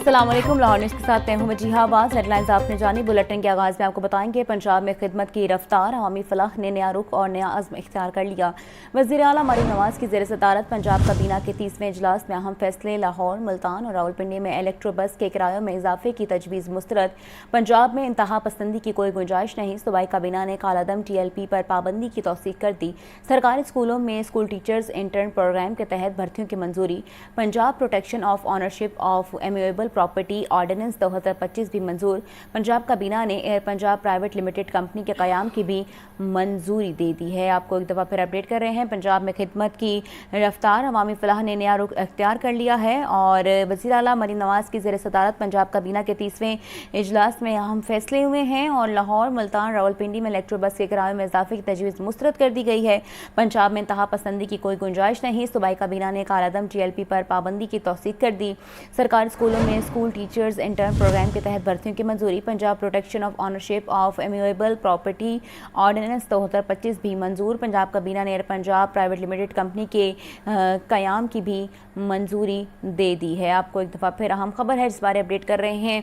السلام علیکم، لاہور نیوز کے ساتھ میں ہوں وجیہہ عباس۔ ہیڈ لائنز آپ نے جانی۔ بلٹن کے آغاز میں آپ کو بتائیں گے پنجاب میں خدمت کی رفتار، عوامی فلاح نے نیا رخ اور نیا عزم اختیار کر لیا۔ وزیر اعلیٰ مریم نواز کی زیر صدارت پنجاب کابینہ کے 30ویں اجلاس میں اہم فیصلے۔ لاہور، ملتان اور راولپنڈی میں الیکٹرو بس کے کرایوں میں اضافے کی تجویز مسترد۔ پنجاب میں انتہا پسندی کی کوئی گنجائش نہیں، صوبائی کابینہ نے کالعدم TLP پر پابندی کی توثیق کر دی۔ سرکاری اسکولوں میں اسکول ٹیچرز انٹرن پروگرام کے تحت بھرتیوں کی منظوری۔ Punjab protection of ownership of immovable property ordinance 2025 بھی منظور۔ پنجاب کابینہ نے air Punjab private limited company کے قیام کی بھی منظوری دے دی ہے۔ آپ کو ایک دفعہ پھر اپڈیٹ کر رہے ہیں۔ پنجاب میں خدمت کی رفتار، عوامی فلاح نے نیا رخ اختیار کر لیا ہے اور وزیر اعلیٰ مریم نواز کی زیر صدارت پنجاب کابینہ کے 30ویں اجلاس میں اہم فیصلے ہوئے ہیں اور لاہور، ملتان، راولپنڈی میں الیکٹرو بس کے کرایوں میں اضافے کی تجویز مسترد کر دی گئی ہے۔ پنجاب میں انتہا پسندی کی کوئی گنجائش نہیں، صوبائی کابینہ نے کالعدم TLP پر پابندی کی توثیق کر دی۔ سرکاری اسکولوں میں اسکول ٹیچرز انٹرن پروگرام کے تحت بھرتیوں کی منظوری۔ Punjab protection of ownership of immovable property ordinance 2025 بھی منظور۔ پنجاب کابینہ نے air Punjab private limited company کے قیام کی بھی منظوری دے دی ہے۔ آپ کو ایک دفعہ پھر اہم خبر ہے جس بارے اپڈیٹ کر رہے ہیں۔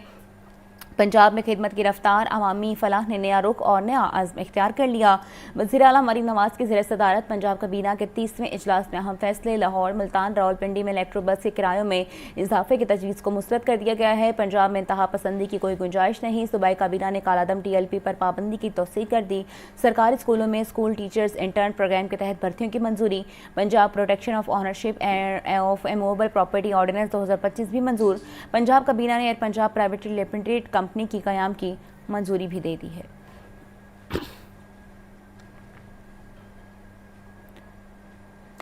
پنجاب میں خدمت کی رفتار، عوامی فلاح نے نیا رخ اور نیا عزم اختیار کر لیا۔ وزیر اعلیٰ مریم نواز کی زیر صدارت پنجاب کابینہ کے 30ویں اجلاس میں اہم فیصلے۔ لاہور، ملتان، راولپنڈی میں الیکٹرو بس کے کرایوں میں اضافے کی تجویز کو مسترد کر دیا گیا ہے۔ پنجاب میں انتہا پسندی کی کوئی گنجائش نہیں، صوبائی کابینہ نے کالعدم TLP پر پابندی کی توثیق کر دی۔ سرکاری اسکولوں میں اسکول ٹیچرز انٹرن پروگرام کے تحت بھرتیوں کی منظوری۔ Punjab protection of ownership of immovable property ordinance 2025 بھی منظور۔ پنجاب کابینہ نے air Punjab private limited company کی قیام کی منظوری بھی دے دی ہے۔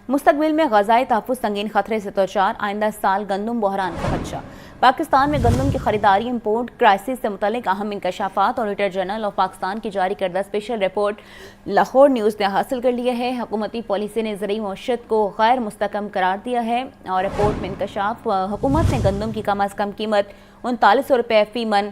مستقبل میں غذائی تحفظ سنگین خطرے سے دوچار، آئندہ سال گندم بحران کا خدشہ۔ پاکستان میں گندم کی خریداری امپورٹ کرائسس سے متعلق اہم انکشافات آڈیٹر جنرل آف پاکستان کی جاری کردہ اسپیشل رپورٹ لاہور نیوز نے حاصل کر لیا ہے۔ حکومتی پالیسی نے زرعی معیشت کو غیر مستحکم قرار دیا ہے اور رپورٹ میں انکشاف، حکومت نے گندم کی کم از کم قیمت 3900 روپے فی من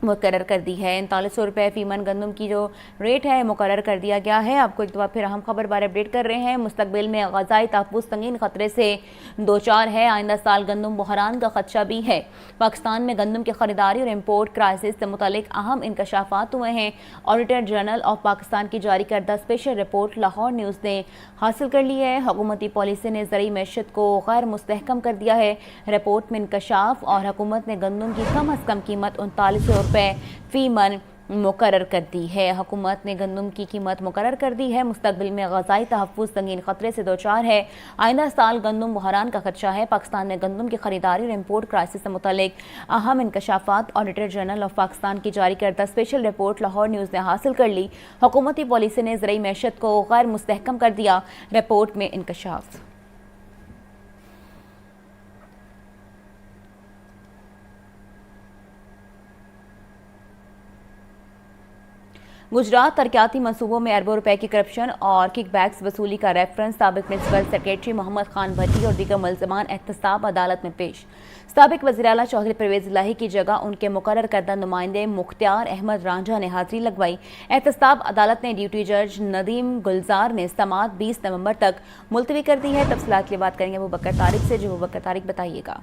مقرر کر دی ہے۔ 3900 روپے فی من گندم کی جو ریٹ ہے مقرر کر دیا گیا ہے۔ آپ کو ایک دفعہ پھر اہم خبر بارے اپڈیٹ کر رہے ہیں۔ مستقبل میں غذائی تحفظ سنگین خطرے سے دوچار ہے، آئندہ سال گندم بحران کا خدشہ بھی ہے۔ پاکستان میں گندم کی خریداری اور امپورٹ کرائسس سے متعلق اہم انکشافات ہوئے ہیں۔ آڈیٹر جنرل آف پاکستان کی جاری کردہ اسپیشل رپورٹ لاہور نیوز نے حاصل کر لی ہے۔ حکومتی پالیسی نے زرعی معیشت کو غیر مستحکم کر دیا ہے۔ رپورٹ میں انکشاف اور حکومت نے گندم کی کم از کم قیمت 3900 روپے فی من مقرر کر دی ہے۔ حکومت نے گندم کی قیمت مقرر کر دی ہے۔ مستقبل میں غذائی تحفظ سنگین خطرے سے دوچار ہے، آئندہ سال گندم بحران کا خدشہ ہے۔ پاکستان میں گندم کی خریداری اور امپورٹ کرائسس سے متعلق اہم انکشافات آڈیٹر جنرل آف پاکستان کی جاری کردہ اسپیشل رپورٹ لاہور نیوز نے حاصل کر لی۔ حکومتی پالیسی نے زرعی معیشت کو غیر مستحکم کر دیا، رپورٹ میں انکشاف۔ گجرات ترقیاتی منصوبوں میں اربوں روپے کی کرپشن اور کک بیکس وصولی کا ریفرنس، سابق پرنسپل سیکریٹری محمد خان بھٹی اور دیگر ملزمان احتساب عدالت میں پیش۔ سابق وزیر اعلیٰ چودھری پرویز الہی کی جگہ ان کے مقرر کردہ نمائندے مختار احمد رانجھا نے حاضری لگوائی۔ احتساب عدالت نے ڈیوٹی جج ندیم گلزار نے سماعت 20 نومبر تک ملتوی کر دی ہے۔ تفصیلات کی بات کریں گے ابوبکر طارق سے۔ جو ابوبکر طارق بتائیے گا۔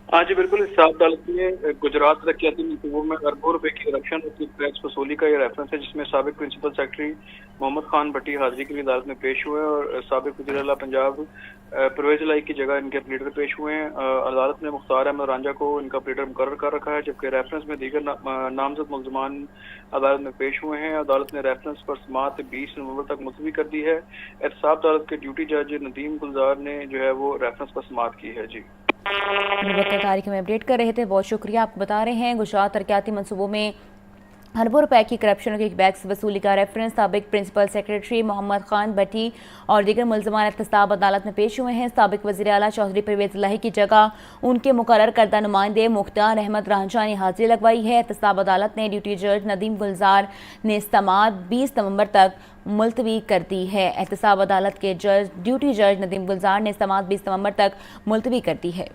ہاں جی بالکل، احتساب عدالت نے گجرات ترقیاتی منصوبوں میں اربوں روپے کی کرپشن اور کک بیکس وصولی کا یہ ریفرنس ہے، جس میں سابق پرنسپل سیکرٹری محمد خان بھٹی حاضری کے لیے عدالت میں پیش ہوئے اور سابق وزیر اعلیٰ پنجاب پرویز الہی کی جگہ ان کے پلیڈر پیش ہوئے ہیں۔ عدالت نے مختار احمد رانجھا کو ان کا پلیڈر مقرر کر رکھا ہے، جبکہ ریفرنس میں دیگر نامزد ملزمان عدالت میں پیش ہوئے ہیں۔ عدالت نے ریفرنس پر سماعت 20 نومبر تک ملتوی کر دی ہے۔ احتساب عدالت کے ڈیوٹی جج ندیم گلزار نے جو ہے وہ ریفرنس پر سماعت کی ہے۔ جی ابوبکر طارق میں اپڈیٹ کر رہے تھے، بہت شکریہ۔ آپ کو بتا رہے ہیں گجرات ترقیاتی منصوبوں میں اربوں روپے کی کرپشن اور کک بیکس وصولی کا ریفرنس، سابق پرنسپل سیکریٹری محمد خان بھٹی اور دیگر ملزمان احتساب عدالت میں پیش ہوئے ہیں۔ سابق وزیر اعلیٰ چودھری پرویز الہی کی جگہ ان کے مقرر کردہ نمائندے مختار احمد رانجھا نے حاضری لگوائی ہے۔ احتساب عدالت نے ڈیوٹی جج ندیم گلزار نے سماعت 20 نومبر تک ملتوی کر دی ہے۔ احتساب عدالت کے ڈیوٹی جج ندیم گلزار نے سماعت 20 نومبر تک ملتوی کر دی ہے۔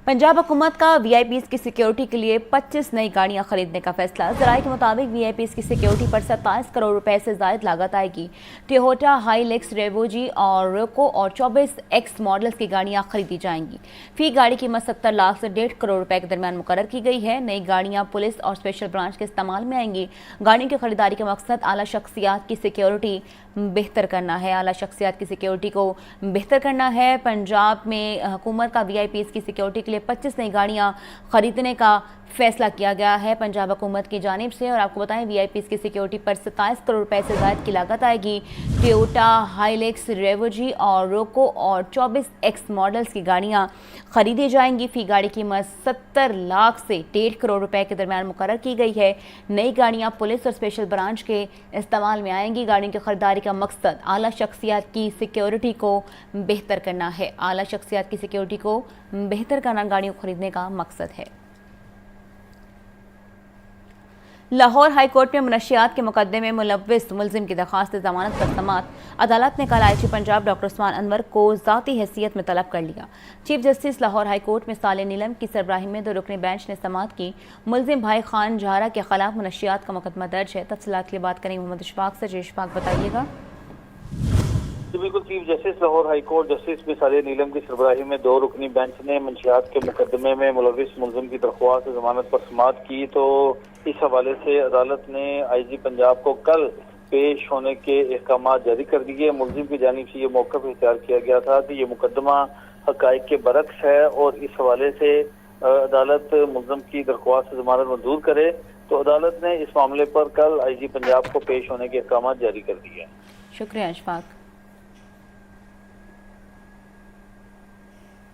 पंजाब हुकूमत का वीआईपीज़ की सिक्योरिटी के लिए 25 नई गाड़ियां खरीदने का फैसला। ज़राए के मुताबिक वीआईपीज़ की सिक्योरिटी पर 27 करोड़ रुपए से ज़ायद लागत आएगी। टोयोटा हाइलेक्स, रेवोजी और रोको और 24 एक्स मॉडल्स की गाड़ियां खरीदी जाएंगी। फी गाड़ी की कीमत 70 लाख से 1.5 करोड़ रुपए के दरमियान मुकर्रर की गई है। नई गाड़ियां पुलिस और स्पेशल ब्रांच के इस्तेमाल में आएंगी। गाड़ियों की खरीदारी का मकसद आला शख्सियात की सिक्योरिटी बेहतर करना है। आला शख्सियात की सिक्योरिटी को बेहतर करना है। पंजाब में हुकूमत का वीआईपीज़ की सिक्योरिटी के लिए 25 नई गाड़ियां खरीदने का फैसला किया गया है पंजाब हुकूमत की जानिब से। और आपको बताएं, वीआईपीज़ की सिक्योरिटी पर 27 करोड़ रुपए से ज़ायद की लागत आएगी। टोयोटा हाइलेक्स, रेवोजी और रोको और 24 एक्स मॉडल्स की गाड़ियां खरीदी जाएंगी। फी गाड़ी की कीमत 70 लाख से 1.5 करोड़ रुपए के दरमियान मुकर्रर की गई है। नई गाड़ियां पुलिस और स्पेशल ब्रांच के इस्तेमाल में आएंगी। गाड़ियों की खरीदारी का मकसद आला शख्सियात की सिक्योरिटी को बेहतर करना है। आला शख्सियात की सिक्योरिटी को बेहतर करना गाड़ियों खरीदने का मकसद है। लाहौर हाई कोर्ट में मनशियात के मुकदमे में मुलव्विस मुलजिम की दरख्वास्त जमानत पर समाअत। अदालत ने कल आईजी पंजाब डॉक्टर उस्मान अनवर को ज़ाती हैसियत में तलब कर लिया। Chief justice Lahore high court में साले नीलम की सरबराही में 2 रुकनी बेंच ने समाअत की। मुलजिम भाई खान जहारा के खिलाफ मनशियात का मुकदमा दर्ज है। तफसीलात के लिए बात करेंगे मोहम्मद इशफाक से। जी इशफाक, बताइएगा। बिल्कुल, chief justice Lahore high court justice मिसाले नीलम की सरबराही में 2 रुकनी बेंच ने मंशियात के मुकदमे में मुलविस मुलजिम की दरख्वास्त जमानत पर समाअत की। तो इस हवाले से अदालत ने आईजी पंजाब को कल पेश होने के अहकाम जारी कर दिए। मुलजिम की जानिब से ये मौक़िफ़ इख्तियार किया गया था कि ये मुकदमा हक़ाइक़ के बरक्स है और इस हवाले से अदालत मुलजिम की दरख्वास्त जमानत मंजूर करे। तो अदालत ने इस मामले पर कल आईजी पंजाब को पेश होने के अहकाम जारी कर दिए। शुक्रिया इशफाक।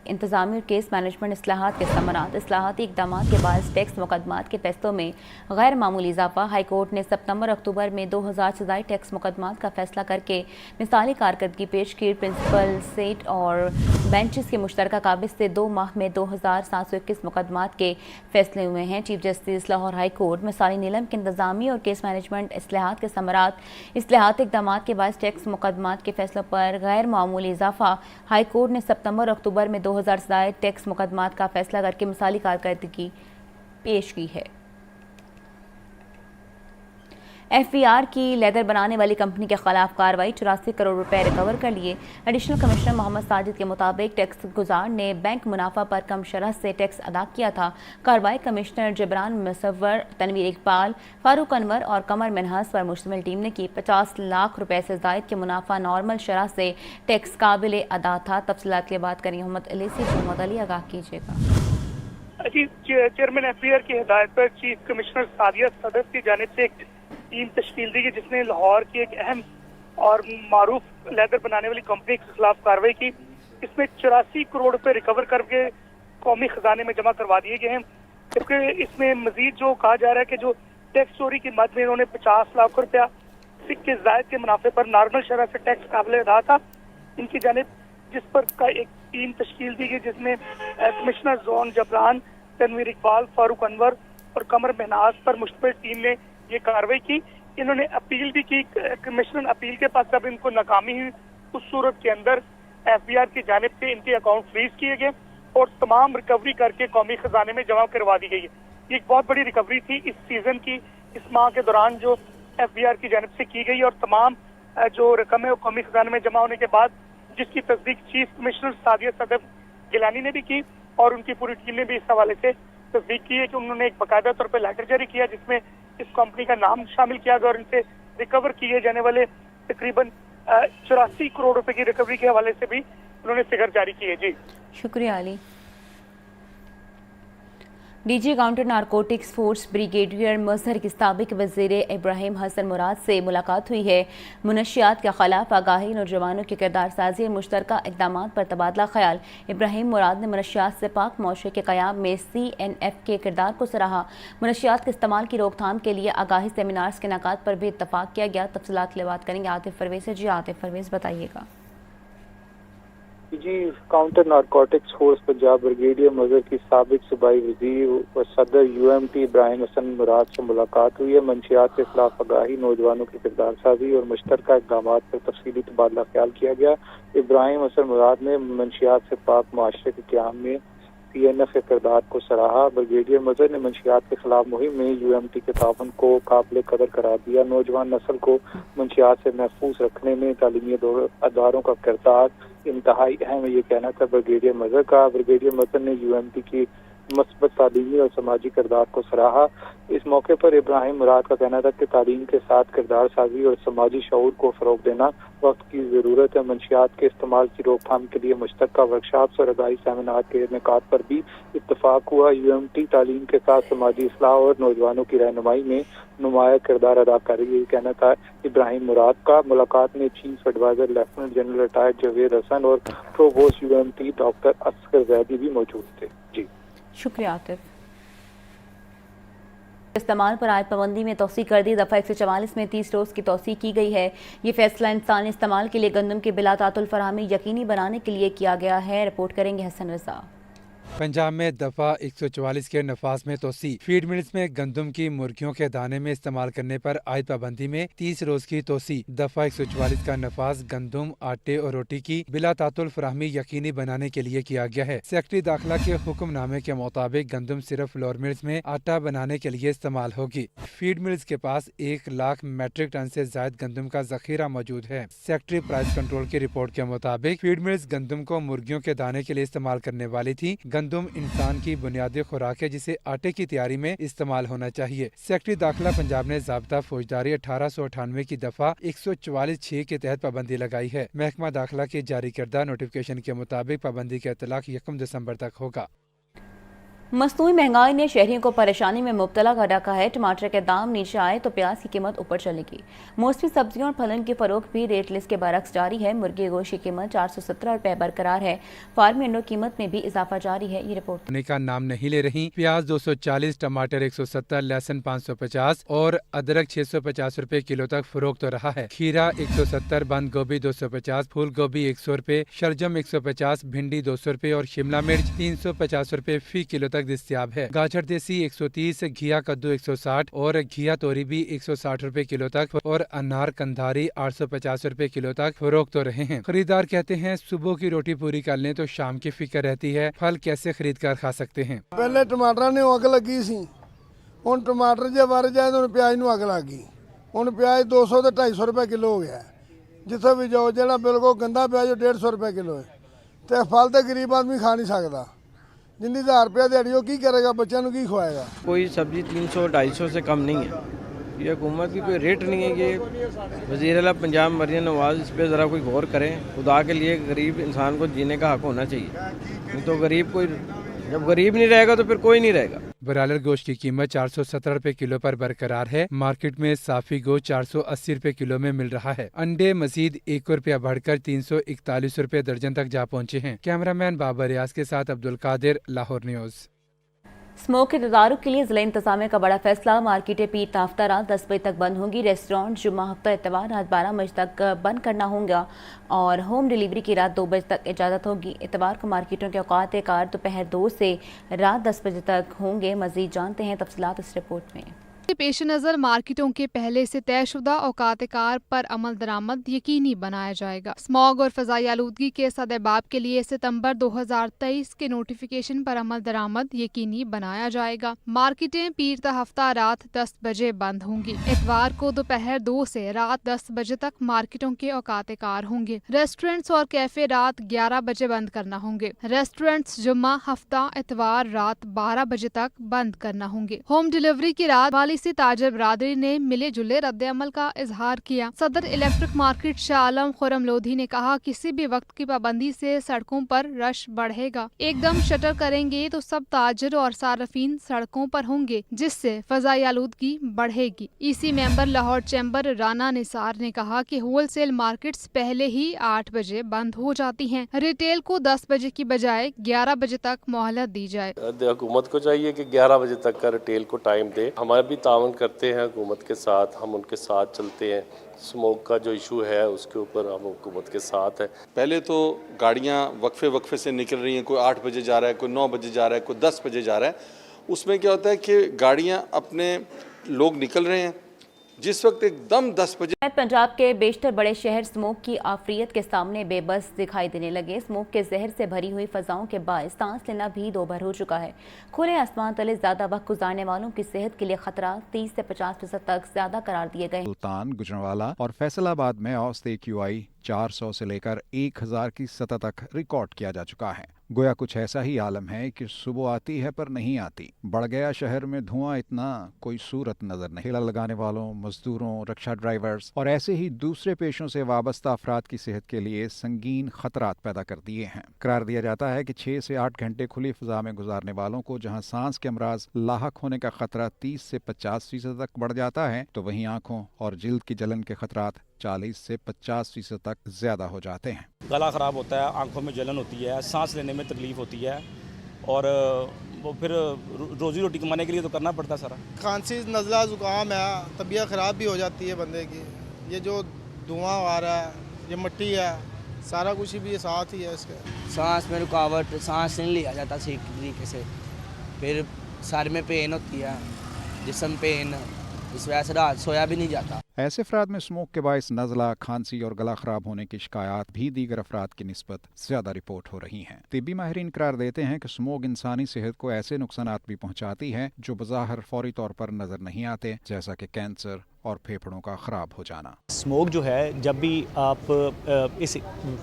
इंतजामी और केस मैनेजमेंट इस्लाहात के समरात। इस्लाहाती इक़दाम के बाद टैक्स मुकदमात के फैसलों में गैर मामूली इजाफा। हाई कोर्ट ने सितंबर-अक्टूबर में 2000 से ज़ायद टैक्स मुकदमात का फैसला करके मिसाली कारकर्दगी पेश की। प्रिंसिपल सेट और बेंचेस के मुश्तरका काबिज से 2 माह में 2721 मुकदमात के फैसले हुए हैं। Chief justice Lahore high court मिसाली नीलम के इंतजामी और केस मैनेजमेंट इस्लाहात के समरात। इस्लाहाती इक़दाम के बाद टैक्स मुकदमात के फैसलों पर गैर मामूली इजाफा। हाई कोर्ट ने सितंबर-अक्टूबर में 2000 से ज़ायद टैक्स मुकदमात का फैसला करके मिसाली कारकर्दगी पेश की है। एफबीआर की लेदर बनाने वाली कंपनी के खिलाफ कार्रवाई। 84 करोड़ रुपए रिकवर कर लिए। एडिशनल कमिश्नर मोहम्मद साजिद के मुताबिक टैक्स गुजार ने बैंक मुनाफा पर कम शरह से टैक्स अदा किया था। कार्रवाई कमिश्नर जबरान मुसव्वर, तनवीर इकबाल, फारूक अनवर और कमर मिनहास पर मुश्तमिल टीम ने की। 50 लाख रुपए से ज़ायद के मुनाफा नॉर्मल शरह से टैक्स काबिल अदा था। तफसीलात की बात करें मोहम्मद अली से। मोहम्मद अली, आगाह कीजिएगा। जी, चेयरमैन एफबीआर की हिदायत पर चीफ कमिश्नर सादिया सदर की जानिब से एक टीम तश्कील दी गई जिसने लाहौर की एक अहम और मारूफ लेदर बनाने वाली कंपनी के खिलाफ कार्रवाई की। इसमें 84 करोड़ रुपए रिकवर करके कौमी खजाने में जमा करवा दिए गए हैं। क्योंकि इसमें मजीद जो कहा जा रहा है कि जो टैक्स चोरी की मद में इन्होंने 50 लाख रुपया के जायद के मुनाफे पर नॉर्मल शरह से टैक्स काबिल अदा था। इनकी जानिब जिस पर का एक टीम तश्कील दी गई जिसमें कमिश्नर जोन जबरान, तनवीर इकबाल, फारूक अनवर और कमर महनाज पर मुश्तमिल टीम ने ये कार्रवाई की। इन्होंने अपील भी की। कमिश्नर अपील के पास जब इनको नाकामी हुई उस सूरत के अंदर एफबीआर की जानिब से इनके अकाउंट फ्रीज किए गए और तमाम रिकवरी करके कौमी खजाने में जमा करवा दी गई है। ये एक बहुत बड़ी रिकवरी थी इस सीजन की, इस माह के दौरान जो एफबीआर की जानिब से की गई और तमाम जो रकम है वो कौमी खजाने में जमा होने के बाद जिसकी तस्दीक चीफ कमिश्नर सादिया सदर गिलानी ने भी की और उनकी पूरी टीम ने भी इस हवाले से तस्दीक की है कि उन्होंने एक बाकायदा तौर पर लेटर जारी किया जिसमें इस कंपनी का नाम शामिल किया गया और इनसे रिकवर किए जाने वाले तकरीबन 84 करोड़ रुपए की रिकवरी के हवाले से भी उन्होंने फिगर जारी की है। जी शुक्रिया Ali. DG counter narcotics force brigadier Mazhar की साबिक वज़ीर इब्राहिम हसन मुराद से मुलाकात हुई है। मुनशियात के खिलाफ आगाही, नौजवानों की किरदार साजी और मुश्तरका इक़दाम पर तबादला ख्याल। इब्राहिम मुराद ने मुनशियात से पाक मौशे के क़याम में CNF के किरदार को सराहा। मुनशियात के इस्तेमाल की रोकथाम के लिए आगाही सेमिनार्स के इनेकाद पर भी इत्तफाक किया गया। तफसीलात के लिए बात करेंगे आतिफ परवेज़ से। जी आतिफ परवेज़, बताइएगा। जी, counter narcotics force Punjab brigadier Mazhar की साबिक सूबाई वजीर और सदर UMT इब्राहिम हसन मुराद से मुलाकात हुई है। मंशियात के खिलाफ आगाही, नौजवानों की किरदार साजी और मुश्तरका इक़दाम पर तफसीली तबादला ख्याल किया गया। इब्राहिम हसन मुराद ने मंशियात से पाक माशरे के क़याम में CNF کے کردار کو سراہا۔ بریگیڈیئر مظہر نے منشیات کے خلاف مہم میں UMT کے تعاون کو قابل قدر قرار دیا۔ نوجوان نسل کو منشیات سے محفوظ رکھنے میں تعلیمی اداروں کا کردار انتہائی اہم ہے، یہ کہنا تھا بریگیڈیئر مظہر کا۔ بریگیڈیئر مظہر نے UMT کی مثبت تعلیمی اور سماجی کردار کو سراہا۔ اس موقع پر ابراہیم مراد کا کہنا تھا کہ تعلیم کے ساتھ کردار سازی اور سماجی شعور کو فروغ دینا وقت کی ضرورت ہے۔ منشیات کے استعمال کی روک تھام کے لیے مشترکہ ورکشاپس اور آگاہی سیمینار کے انعقاد پر بھی اتفاق ہوا۔ UMT تعلیم کے ساتھ سماجی اصلاح اور نوجوانوں کی رہنمائی میں نمایاں کردار ادا کر رہی ہے، یہ کہنا تھا ابراہیم مراد کا۔ ملاقات میں chief adviser lieutenant general retired Javed Hassan اور provost UMT doctor Asghar Zaidi بھی موجود تھے۔ جی شکریہ عاطف۔ استعمال پر عائد پابندی میں توسیع کر دی۔ دفعہ 144 میں 30 روز کی توسیع کی گئی ہے۔ یہ فیصلہ انسانی استعمال کے لیے گندم کی بلا تعطل فراہمی یقینی بنانے کے لیے کیا گیا ہے۔ رپورٹ کریں گے حسن رضا۔ پنجاب میں دفعہ 144 کے نفاذ میں توسیع۔ فیڈ ملز میں گندم کی مرغیوں کے دانے میں استعمال کرنے پر عائد پابندی میں 30 روز کی توسیع۔ دفعہ 144 کا نفاذ گندم، آٹے اور روٹی کی بلا تعطل فراہمی یقینی بنانے کے لیے کیا گیا ہے۔ سیکرٹری داخلہ کے حکم نامے کے مطابق گندم صرف فلور ملز میں آٹا بنانے کے لیے استعمال ہوگی۔ فیڈ ملز کے پاس 1 لاکھ میٹرک ٹن سے زائد گندم کا ذخیرہ موجود ہے۔ سیکرٹری پرائز کنٹرول کی رپورٹ کے مطابق فیڈ ملز گندم کو مرغیوں کے دانے کے لیے استعمال کرنے والی تھی۔ گندم انسان کی بنیادی خوراک ہے جسے آٹے کی تیاری میں استعمال ہونا چاہیے۔ سیکرٹری داخلہ پنجاب نے ضابطہ فوجداری 1898 کی دفعہ 144(6) کے تحت پابندی لگائی ہے۔ محکمہ داخلہ کے جاری کردہ نوٹیفکیشن کے مطابق پابندی کا اطلاق 1 دسمبر تک ہوگا۔ مصنوعی مہنگائی نے شہریوں کو پریشانی میں مبتلا کر رکھا ہے۔ ٹماٹر کے دام نیچے آئے تو پیاز کی قیمت اوپر چلے گی۔ موسمی سبزیوں اور پھلوں کی فروخت بھی ریٹ لسٹ کے برعکس جاری ہے۔ مرغی گوشت کی قیمت 417 روپے برقرار ہے۔ فارمی انڈوں قیمت میں بھی اضافہ جاری ہے۔ یہ رپورٹ کا نام نہیں لے رہی۔ پیاز 240، ٹماٹر 170، لہسن 550 اور ادرک 650 روپے کلو تک فروخت ہو رہا ہے۔ کھیرا 170، بند گوبھی 250، پھول گوبھی 100 روپے، شلجم 150، بھنڈی 200 روپے اور شملہ مرچ 350 روپے فی کلو تک دستیاب ہے۔ گاجر دیسی 130، گھیا کدو 160 اور گھیا توری بھی 160 روپے کلو تک اور انار کندھاری 850 روپے کلو تک فروخت ہو رہے ہیں۔ خریدار کہتے ہیں صبح کی روٹی پوری کر لیں تو شام کی فکر رہتی ہے، پھل کیسے خرید کر کھا سکتے ہیں۔ پہلے ٹماٹر نے اگ لگی سی، ہن ٹماٹر جے بڑھ جائے تو پیاز نو اگ لگ گئی۔ ہن پیاز 200 تے 250 روپے کلو ہو گیا۔ جتھے بھی جاؤ جہاں بالکل گندا پیاز 150 روپے کلو ہے، تے پھل تے غریب آدمی کھا نہیں سکتا۔ جن 1000 روپیہ دیہڑی وہ کی کرے گا، بچوں کو کی کھوائے گا۔ کوئی سبزی 300-250 سے کم نہیں ہے۔ یہ حکومت کی کوئی ریٹ نہیں ہے کہ وزیر اعلیٰ پنجاب مریم نواز اس پہ ذرا کوئی غور کریں۔ خدا کے لیے غریب انسان کو جینے کا حق ہونا چاہیے، نہیں تو جب غریب نہیں رہے گا تو پھر کوئی نہیں رہے گا۔ برالر گوشت کی قیمت 417 روپے کلو پر برقرار ہے۔ مارکیٹ میں صافی گوشت 480 روپے کلو میں مل رہا ہے۔ انڈے مزید 1 روپیہ بڑھ کر 341 روپے درجن تک جا پہنچے ہیں۔ کیمرامین بابر ریاض کے ساتھ عبدالقادر، لاہور نیوز۔ اسموک کے تدارک کے لیے ضلع انتظامیہ کا بڑا فیصلہ۔ مارکیٹیں پیر تا ہفتہ رات 10 بجے تک بند ہوں گی۔ ریسٹورانٹ جمعہ ہفتہ اتوار رات 12 بجے تک بند کرنا ہوگا اور ہوم ڈیلیوری کی رات 2 بجے تک اجازت ہوگی۔ اتوار کو مارکیٹوں کے اوقات کار دوپہر 2 سے رات 10 بجے تک ہوں گے۔ مزید جانتے ہیں تفصیلات اس رپورٹ میں۔ پیش نظر مارکیٹوں کے پہلے سے طے شدہ اوقات کار پر عمل درآمد یقینی بنایا جائے گا۔ اسموگ اور فضائی آلودگی کے سدباب کے لیے ستمبر 2023 کے نوٹیفیکیشن پر عمل درآمد یقینی بنایا جائے گا۔ مارکیٹیں پیر تا ہفتہ رات 10 بجے بند ہوں گی۔ اتوار کو دوپہر 2 سے رات 10 بجے تک مارکیٹوں کے اوقات کار ہوں گے۔ ریسٹورینٹس اور کیفے رات 11 بجے بند کرنا ہوں گے۔ ریسٹورینٹس جمعہ ہفتہ اتوار رات 12 بجے تک بند کرنا ہوں گے۔ ہوم ڈیلیوری کی رات والی سے تاجر برادری نے ملے جلے رد عمل کا اظہار کیا۔ صدر الیکٹرک مارکیٹ شاہ عالم خرم لودھی نے کہا کسی بھی وقت کی پابندی سے سڑکوں پر رش بڑھے گا۔ ایک دم شٹر کریں گے تو سب تاجر اور صارفین سڑکوں پر ہوں گے جس سے فضائی آلودگی بڑھے گی۔ EC ممبر لاہور چیمبر رانا نثار نے کہا کہ ہول سیل مارکیٹس پہلے ہی 8 بجے بند ہو جاتی ہیں۔ ریٹیل کو 10 بجے کی بجائے 11 بجے تک مہلت دی جائے۔ حکومت کو چاہیے کہ 11 بجے تک کا ریٹیل کو ٹائم دے۔ ہمارا بھی تعاون کرتے ہیں حکومت کے ساتھ، ہم ان کے ساتھ چلتے ہیں۔ اسموک کا جو ایشو ہے اس کے اوپر ہم حکومت کے ساتھ ہیں۔ پہلے تو گاڑیاں وقفے سے نکل رہی ہیں، کوئی 8 بجے جا رہا ہے، کوئی 9 بجے جا رہا ہے، کوئی 10 بجے جا رہا ہے۔ اس میں کیا ہوتا ہے کہ گاڑیاں اپنے لوگ نکل رہے ہیں، जिस वक्त एकदम 10 बजे पंजाब के बेशतर बड़े शहर स्मोक की आफरियत के सामने बेबस दिखाई देने लगे। स्मोक के जहर से भरी हुई फजाओं के बायस सांस लेना भी दोभर हो चुका है। खुले आसमान तले ज्यादा वक्त गुजारने वालों की सेहत के लिए खतरा 30 से 50% तक ज्यादा करार दिए गए। सुल्तान, गुजरांवाला और फैसलाबाद में औसत AQI 400 से लेकर 1000 की सतह तक रिकॉर्ड किया जा चुका है। गोया कुछ ऐसा ही आलम है कि सुबह आती है पर नहीं आती। बढ़ गया शहर में धुआं इतना कोई सूरत नजर नहीं। ठेला लगाने वालों, मजदूरों, रिक्शा ड्राइवर्स और ऐसे ही दूसरे पेशों से वाबस्ता अफराद की सेहत के लिए संगीन खतरात पैदा कर दिए हैं। करार दिया जाता है कि 6 से 8 घंटे खुली फिजा में गुजारने वालों को जहां सांस के अमराज लाहक होने का खतरा 30 से 50% तक बढ़ जाता है, तो वहीं आंखों और जिल्द की जलन के खतरात 40 से 50% तक ज्यादा हो जाते हैं। गला ख़राब होता है, आंखों में जलन होती है, सांस लेने में तकलीफ होती है और वो फिर रोज़ी रोटी कमाने के लिए तो करना पड़ता है सारा। खांसी, नज़ला, ज़ुकाम है, तबीयत ख़राब भी हो जाती है बंदे की। ये जो धुआं आ रहा है, ये मिट्टी है, सारा कुछ भी साथ ही है इसके। सांस में रुकावट, सांस नहीं लिया जाता सही तरीके से, फिर सर में पेन होती है, जिस्म पेन, इस वजह से रात सोया भी नहीं जाता। ऐसे अफराद में स्मोक के बायस नज़ला, खांसी और गला खराब होने की शिकायत भी दीगर अफराद की निस्बत ज्यादा रिपोर्ट हो रही हैं। तिब्बी माहिरीन करार देते हैं कि स्मोक इंसानी सेहत को ऐसे नुकसानात भी पहुंचाती है जो बज़ाहिर फौरी तौर पर नजर नहीं आते, जैसा कि कैंसर और फेफड़ों का खराब हो जाना। स्मोक जो है, जब भी आप इस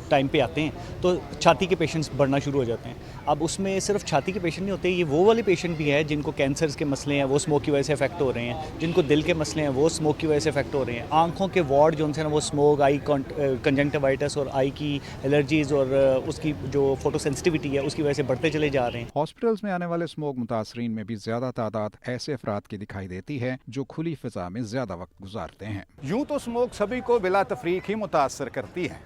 टाइम पे आते हैं तो छाती के पेशेंट्स बढ़ना शुरू हो जाते हैं। अब उसमें सिर्फ छाती के पेशेंट नहीं होते, ये वो वाले पेशेंट भी हैं जिनको कैंसर्स के मसले हैं, वो स्मोक की वजह से अफेक्ट हो रहे हैं, जिनको दिल के मसले हैं वो स्मोक की वजह से अफेक्ट हो रहे हैं। आंखों के वार्ड जो है ना, वो स्मोक, आई कंजंक्टिवाइटिस और आई की एलर्जीज और उसकी जो फोटो सेंसिटिविटी है उसकी वजह से बढ़ते चले जा रहे हैं। हॉस्पिटल्स में आने वाले स्मोक मुतासरीन में भी ज्यादा तादाद ऐसे अफराद की दिखाई देती है जो खुली फिजा में ज्यादा वक्त गुजारते हैं। यूं तो स्मोक सभी को बिला तफरीक ही मुतासर करती है,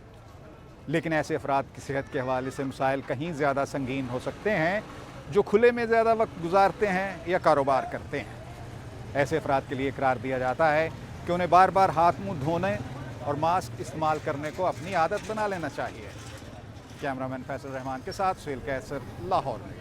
लेकिन ऐसे अफराद की सेहत के हवाले से मसाइल कहीं ज़्यादा संगीन हो सकते हैं जो खुले में ज़्यादा वक्त गुजारते हैं या कारोबार करते हैं। ऐसे अफराद के लिए करार दिया जाता है कि उन्हें बार बार हाथ मुंह धोने और मास्क इस्तेमाल करने को अपनी आदत बना लेना चाहिए। कैमरामैन फैसल रहमान के साथ सुहेल कैसर, लाहौर न्यूज़।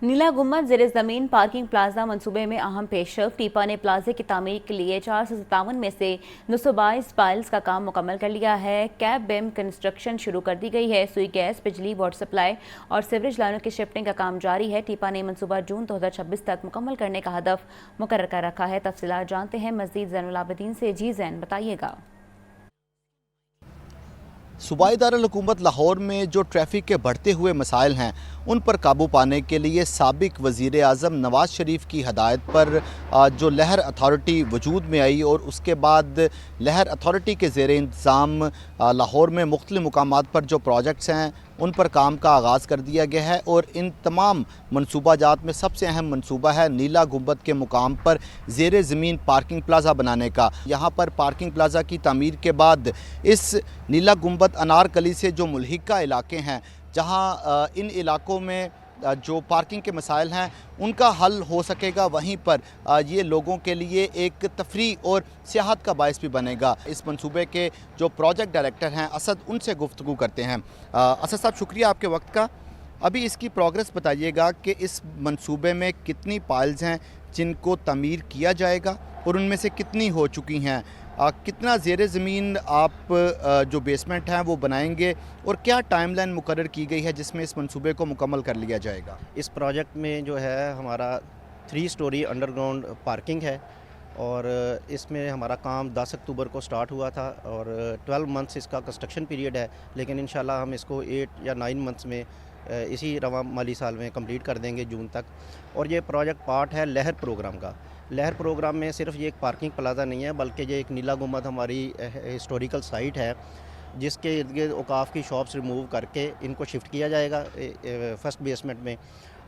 नीला गुम्बद ज़ेरे ज़मीन पार्किंग प्लाजा मंसूबे में अहम पेशरफ। टीपा ने प्लाजे की तामीर के लिए 457 में से 922 पाइल्स का काम मुकम्मल कर लिया है। कैब बेम कंस्ट्रक्शन शुरू कर दी गई है। सुई गैस, बिजली, वाटर सप्लाई और सीवरेज लाइनों की शिफ्टिंग का काम जारी है। टीपा ने मंसूबा जून 2026 तक मुकम्मल करने का हदफ मुकर्रर कर रखा है। तफसीलात जानते हैं मज़ीद ज़ैनुल आबिदीन से। जी ज़ैन, बताइएगा। सूबाई दारुल-हुकूमत लाहौर में जो ट्रैफिक के बढ़ते हुए मसाइल हैं उन पर काबू पाने के लिए साबिक वज़ीर आज़म नवाज़ शरीफ की हदायत पर जो लहर अथॉरिटी वजूद में आई और उसके बाद लहर अथॉरिटी के ज़ेर इंतज़ाम लाहौर में मुख्तलिफ़ मुकामात पर जो प्रोजेक्ट्स हैं उन पर काम का आगाज़ कर दिया गया है। और इन तमाम मनसूबाजात में सबसे अहम मनसूबा है नीला गुंबद के मुकाम पर ज़ेर ज़मीन पार्किंग प्लाजा बनाने का। यहाँ पर पार्किंग प्लाजा की तामीर के बाद इस नीला गुंबद अनारकली से जो मुल्हिका इलाके हैं, जहाँ इन इलाकों में जो पार्किंग के मसाइल हैं उनका हल हो सकेगा, वहीं पर ये लोगों के लिए एक तफरी और सियाहत का बायस भी बनेगा। इस मंसूबे के जो प्रोजेक्ट डायरेक्टर हैं असद, उनसे गुफ्तगू करते हैं। असद साहब, शुक्रिया आपके वक्त का। अभी इसकी प्रोग्रेस बताइएगा कि इस मंसूबे में कितनी पाइल्स हैं जिनको तमीर किया जाएगा और उनमें से कितनी हो चुकी हैं, कितना ज़ेर ज़मीन आप जो बेसमेंट हैं वो बनाएंगे और क्या टाइमलाइन मुकर्रर की गई है जिसमें इस मंसूबे को मुकम्मल कर लिया जाएगा? इस प्रोजेक्ट में जो है हमारा 3 स्टोरी अंडरग्राउंड पार्किंग है और इसमें हमारा काम 10 अक्टूबर को स्टार्ट हुआ था और 12 मंथ्स इसका कंस्ट्रक्शन पीरियड है, लेकिन इंशाल्लाह हम इसको 8 या 9 मंथ्स में इसी रवा माली साल में कंप्लीट कर देंगे, जून तक। और ये प्रोजेक्ट पार्ट है लहर प्रोग्राम का। लहर प्रोग्राम में सिर्फ ये एक पार्किंग प्लाजा नहीं है, बल्कि ये एक नीला गुंबद हमारी हिस्टोरिकल साइट है जिसके इर्द गिर्द औकाफ की शॉप्स रिमूव करके इनको शिफ्ट किया जाएगा फर्स्ट बेसमेंट में।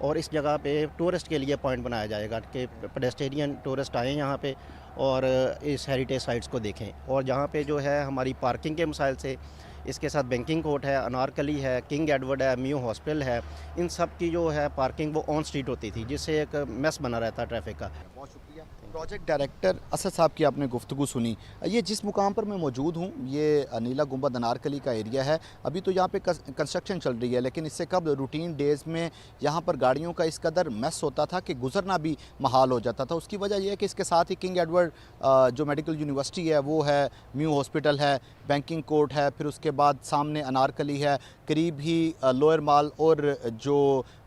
और इस जगह पे टूरिस्ट के लिए पॉइंट बनाया जाएगा कि पेडेस्टेरियन टूरिस्ट आएँ यहाँ पे और इस हेरिटेज साइट्स को देखें। और जहाँ पे जो है हमारी पार्किंग के मसाइल से इसके साथ बैंकिंग कोर्ट है, अनारकली है, किंग एडवर्ड है, मियो हॉस्पिटल है, इन सब की जो है पार्किंग वो ऑन स्ट्रीट होती थी जिससे एक मेस बना रहता है ट्रैफिक का। बहुत शुक्रिया। प्रोजेक्ट डायरेक्टर असद साहब की आपने गुफ्तगू सुनी। ये जिस मुकाम पर मैं मौजूद हूँ ये नीला गुंबद अनारकली का एरिया है। अभी तो यहाँ पे कंस्ट्रक्शन चल रही है, लेकिन इससे कब रूटीन डेज़ में यहाँ पर गाड़ियों का इस कदर मैस होता था कि गुजरना भी महाल हो जाता था। उसकी वजह यह है कि इसके साथ ही किंग एडवर्ड जो मेडिकल यूनिवर्सिटी है वो है, म्यू हॉस्पिटल है, बैंकिंग कोर्ट है, फिर उसके बाद सामने अनारकली है, करीब ही लोअर माल और जो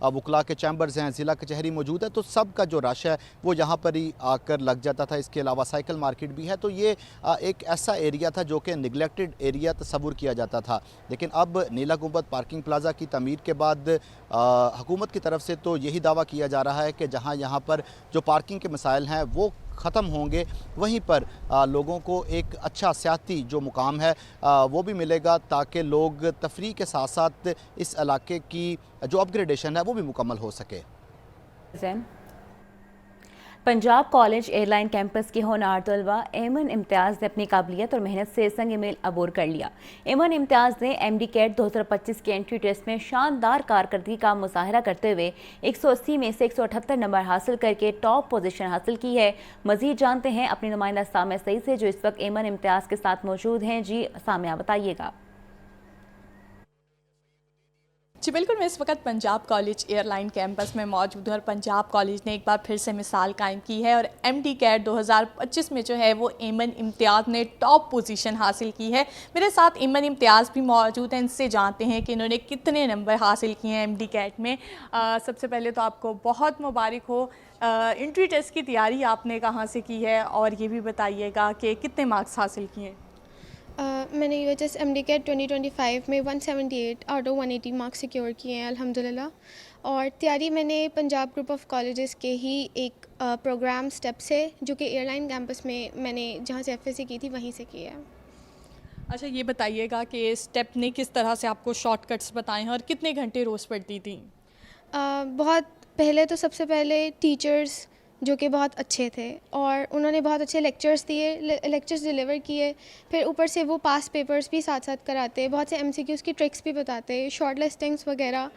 वकला के चैम्बर्स हैं, ज़िला कचहरी मौजूद है। तो सब का जो रश है वो यहाँ पर ही आकर लग जाता था। इसके अलावा साइकिल मार्केट भी है। तो ये एक ऐसा एरिया था जो कि निगलेक्टेड एरिया तस्वुर किया जाता था। लेकिन अब नीला गुंबद पार्किंग प्लाजा की तमीर के बाद हुकूमत की तरफ से तो यही दावा किया जा रहा है कि जहाँ यहाँ पर जो पार्किंग के मसाइल हैं वो ख़त्म होंगे, वहीं पर लोगों को एक अच्छा सियाती जो मुकाम है वो भी मिलेगा, ताकि लोग तफरीह के साथ साथ इस इलाके की जो अपग्रेडेशन है वो भी मुकम्मल हो सके। पंजाब कॉलेज एयरलाइन कैंपस के होनहार तलबा एमन इम्तियाज़ ने अपनी काबिलियत और मेहनत से संग मेल अबूर कर लिया। एमन इम्तियाज़ ने MD कैट 2025 के एंट्री टेस्ट में शानदार कारकर्दगी का मुजाहरा करते हुए 180 में से 178 नंबर हासिल करके टॉप पोजीशन हासिल की है। मज़ीद जानते हैं अपनी नुमाइंदा सामिया सईद से, जो इस वक्त एमन इम्तियाज़ के साथ मौजूद हैं। जी सामिया, बताइएगा। जी बिल्कुल, मैं इस वक्त पंजाब कॉलेज एयरलाइन कैंपस में मौजूद हूँ और पंजाब कॉलेज ने एक बार फिर से मिसाल कायम की है और MD कैट 2025 में जो है वो एमन इम्तियाज़ ने टॉप पोजीशन हासिल की है। मेरे साथ एमन इम्तियाज़ भी मौजूद हैं, इनसे जानते हैं कि इन्होंने कितने नंबर हासिल किए हैं MD कैट में। सबसे पहले तो आपको बहुत मुबारक हो। एंट्री टेस्ट की तैयारी आपने कहाँ से की है और ये भी बताइएगा कि कितने मार्क्स हासिल किए? मैंने UHS MD कैट 2025 में 178 आउट ऑफ 180 मार्क्स सिक्योर किए हैं अल्हम्दुलिल्लाह। और तैयारी मैंने पंजाब ग्रुप ऑफ कॉलेजेस के ही एक प्रोग्राम स्टेप से, जो कि एयरलाइन कैंपस में मैंने जहाँ से FSC की थी वहीं से की है। अच्छा, ये बताइएगा कि स्टेप ने किस तरह से आपको शॉर्टकट्स बताए हैं और कितने घंटे रोज़ पढ़ती थी? बहुत पहले तो सबसे पहले टीचर्स जो कि बहुत अच्छे थे और उन्होंने बहुत अच्छे लेक्चर्स डिलीवर किए। फिर ऊपर से वो पास पेपर्स भी साथ साथ कराते, बहुत से MCQs की ट्रिक्स भी बताते, शॉर्ट लिस्टिंग्स वगैरह।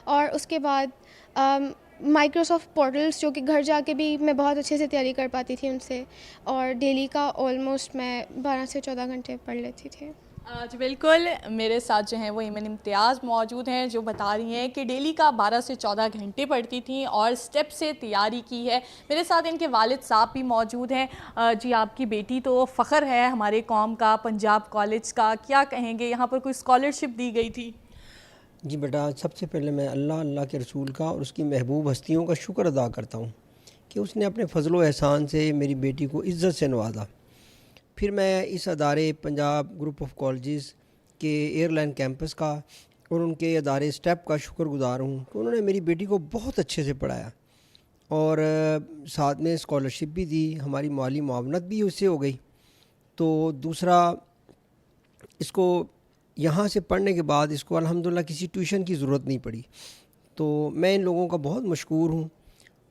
और उसके बाद माइक्रोसॉफ्ट पोर्टल्स, जो कि घर जाके भी मैं बहुत अच्छे से तैयारी कर पाती थी उनसे। और डेली का ऑलमोस्ट मैं 12 से 14 घंटे पढ़ लेती थी। जी बिल्कुल, मेरे साथ जो हैं वो एमन इम्तियाज़ मौजूद हैं, जो बता रही हैं कि डेली का 12 से 14 घंटे पढ़ती थी और स्टेप से तैयारी की है। मेरे साथ इनके वालिद साहब भी मौजूद हैं। जी, आपकी बेटी तो फ़ख्र है हमारे कौम का, पंजाब कॉलेज का, क्या कहेंगे? यहाँ पर कोई स्कॉलरशिप दी गई थी? जी बेटा, सबसे पहले मैं अल्लाह के रसूल का और उसकी महबूब हस्तियों का शुक्र अदा करता हूँ कि उसने अपने फजलो एहसान से मेरी बेटी को इज़्ज़त से नवाजा। फिर मैं इस अदारे पंजाब ग्रुप ऑफ कॉलेजेस के एयरलाइन कैंपस का और उनके अदारे स्टेप का शुक्रगुजार हूँ कि उन्होंने मेरी बेटी को बहुत अच्छे से पढ़ाया और साथ में स्कॉलरशिप भी दी, हमारी माली मुआवनत भी उससे हो गई। तो दूसरा, इसको यहाँ से पढ़ने के बाद इसको अल्हम्दुलिल्लाह किसी ट्यूशन की ज़रूरत नहीं पड़ी। तो मैं इन लोगों का बहुत मशकूर हूँ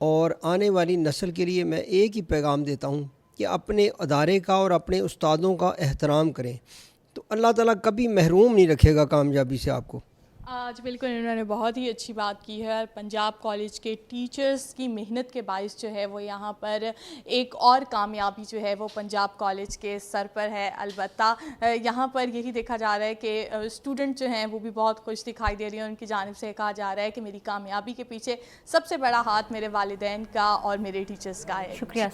और आने वाली नस्ल के लिए मैं एक ही पैगाम देता हूँ कि अपने अदारे का और अपने उस्तादों का एहतराम करें, तो अल्लाह ताला कभी महरूम नहीं रखेगा कामयाबी से आपको। आज बिल्कुल इन्होंने बहुत ही अच्छी बात की है। पंजाब कॉलेज के टीचर्स की मेहनत के बाइस जो है वो यहाँ पर एक और कामयाबी जो है वो पंजाब कॉलेज के सर पर है। अलबत्ता यहाँ पर यही देखा जा रहा है कि स्टूडेंट जो हैं वो भी बहुत खुश दिखाई दे रही हैं। उनकी जानिब से कहा जा रहा है कि मेरी कामयाबी के पीछे सबसे बड़ा हाथ मेरे वालिदैन का और मेरे टीचर्स का है। शुक्रिया।